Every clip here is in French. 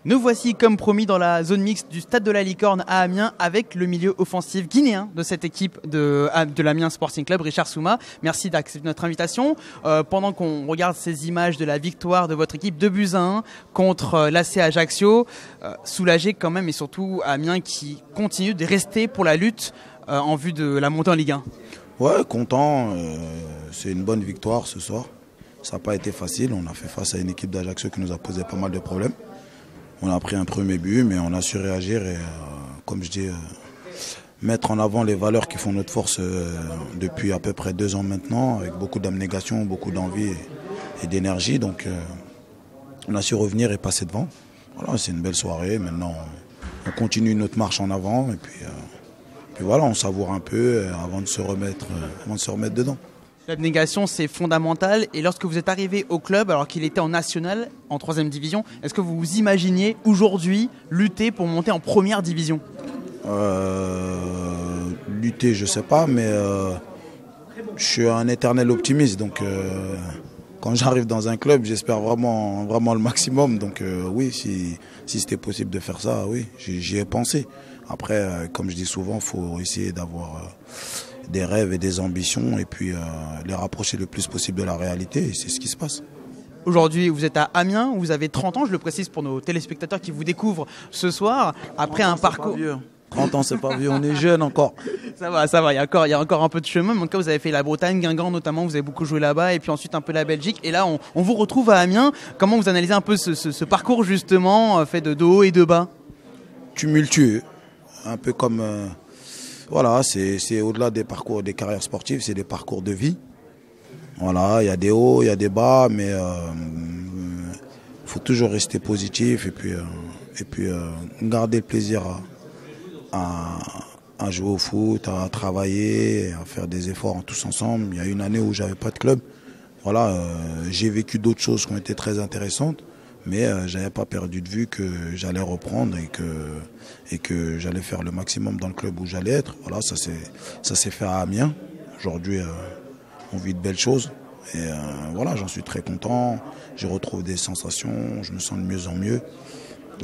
Nous voici comme promis dans la zone mixte du Stade de la Licorne à Amiens avec le milieu offensif guinéen de cette équipe de l'Amiens Sporting Club, Richard Souma. Merci d'accepter notre invitation. Pendant qu'on regarde ces images de la victoire de votre équipe 2-1 contre l'AC Ajaccio, soulagé quand même et surtout Amiens qui continue de rester pour la lutte en vue de la montée en Ligue 1. Ouais, content. C'est une bonne victoire ce soir. Ça n'a pas été facile. On a fait face à une équipe d'Ajaccio qui nous a posé pas mal de problèmes. On a pris un premier but, mais on a su réagir et, comme je dis, mettre en avant les valeurs qui font notre force depuis à peu près 2 ans maintenant, avec beaucoup d'abnégation, beaucoup d'envie et d'énergie. Donc, on a su revenir et passer devant. Voilà, c'est une belle soirée. Maintenant, on continue notre marche en avant et puis voilà, on savoure un peu avant de se remettre dedans. L'abnégation, c'est fondamental. Et lorsque vous êtes arrivé au club, alors qu'il était en national, en 3e division, est-ce que vous vous imaginiez aujourd'hui lutter pour monter en 1re division ? Lutter, je sais pas, mais je suis un éternel optimiste. Donc, quand j'arrive dans un club, j'espère vraiment le maximum. Donc, oui, si c'était possible de faire ça, oui, j'y ai pensé. Après, comme je dis souvent, il faut essayer d'avoir des rêves et des ambitions et puis les rapprocher le plus possible de la réalité et c'est ce qui se passe. Aujourd'hui, vous êtes à Amiens, vous avez 30 ans, je le précise pour nos téléspectateurs qui vous découvrent ce soir, après un parcours... 30 ans, c'est pas vieux, on est jeune encore. Ça va, il y a encore un peu de chemin, mais en tout cas, vous avez fait la Bretagne, Guingamp notamment, vous avez beaucoup joué là-bas, et puis ensuite un peu la Belgique, et là, on vous retrouve à Amiens. Comment vous analysez un peu ce parcours, justement, fait de haut et de bas ? Tumultueux, un peu comme... Voilà, c'est au-delà des parcours, des carrières sportives, c'est des parcours de vie. Voilà, il y a des hauts, il y a des bas, mais faut toujours rester positif et puis garder le plaisir à jouer au foot, à travailler, à faire des efforts tous ensemble. Il y a une année où j'avais pas de club. Voilà, j'ai vécu d'autres choses qui ont été très intéressantes. Mais j'avais pas perdu de vue que j'allais reprendre et que j'allais faire le maximum dans le club où j'allais être. Voilà, ça s'est fait à Amiens. Aujourd'hui, on vit de belles choses. Et voilà, j'en suis très content. Je retrouve des sensations, je me sens de mieux en mieux.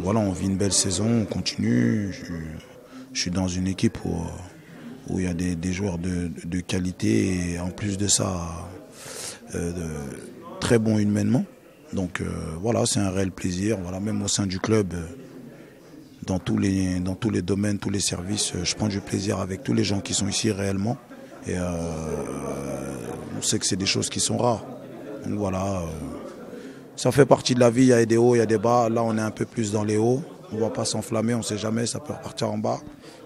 Voilà, on vit une belle saison, on continue. Je suis dans une équipe où il y a des joueurs de qualité et en plus de ça, très bons humainement. Donc voilà, c'est un réel plaisir. Voilà, même au sein du club, dans tous les domaines, tous les services, je prends du plaisir avec tous les gens qui sont ici réellement. Et on sait que c'est des choses qui sont rares. Donc voilà, ça fait partie de la vie. Il y a des hauts, il y a des bas. Là, on est un peu plus dans les hauts. On ne va pas s'enflammer, on ne sait jamais, ça peut repartir en bas.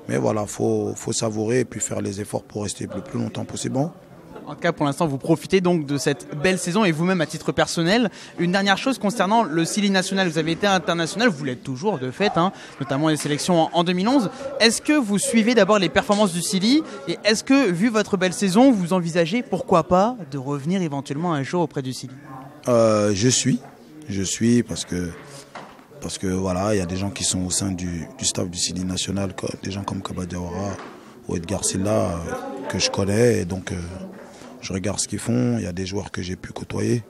Mais voilà, faut savourer et puis faire les efforts pour rester le plus longtemps possible. En tout cas, pour l'instant, vous profitez donc de cette belle saison et vous-même à titre personnel. Une dernière chose concernant le Sili national. Vous avez été international, vous l'êtes toujours de fait, notamment les sélections en 2011. Est-ce que vous suivez d'abord les performances du Sili et est-ce que, vu votre belle saison, vous envisagez, pourquoi pas, de revenir éventuellement un jour auprès du Sili ? Je suis parce que voilà, il y a des gens qui sont au sein du staff du Sili national, des gens comme Kaba Diawara ou Edgar Silla que je connais et donc... je regarde ce qu'ils font, il y a des joueurs que j'ai pu côtoyer,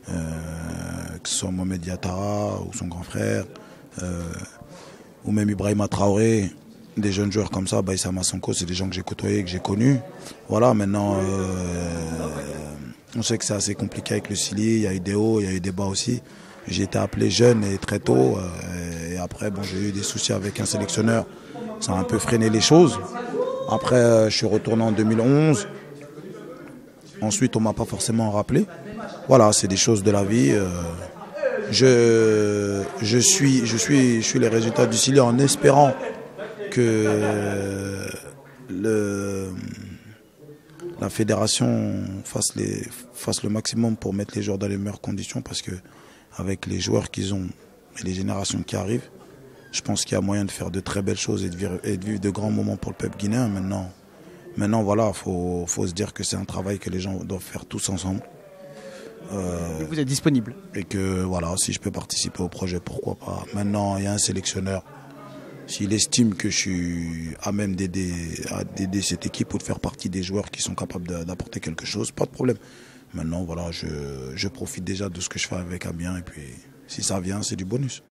que ce soit Mohamed Yatara ou son grand frère, ou même Ibrahima Traoré, des jeunes joueurs comme ça, Baïssa Massonko, c'est des gens que j'ai côtoyés, que j'ai connus. Voilà, maintenant, on sait que c'est assez compliqué avec le Sili, il y a eu des hauts, il y a eu des bas aussi. J'ai été appelé jeune et très tôt, et après, bon, j'ai eu des soucis avec un sélectionneur, ça a un peu freiné les choses. Après, je suis retourné en 2011. Ensuite, on ne m'a pas forcément rappelé. Voilà, c'est des choses de la vie. Je suis les résultats du Sili en espérant que la fédération fasse le maximum pour mettre les joueurs dans les meilleures conditions parce qu'avec les joueurs qu'ils ont et les générations qui arrivent, je pense qu'il y a moyen de faire de très belles choses et de vivre de grands moments pour le peuple guinéen. Maintenant, voilà, faut se dire que c'est un travail que les gens doivent faire tous ensemble. Vous êtes disponible. Et que voilà, si je peux participer au projet, pourquoi pas. Maintenant, il y a un sélectionneur. S'il estime que je suis à même d'aider cette équipe ou de faire partie des joueurs qui sont capables d'apporter quelque chose, pas de problème. Maintenant, voilà, je profite déjà de ce que je fais avec Amiens et puis si ça vient, c'est du bonus.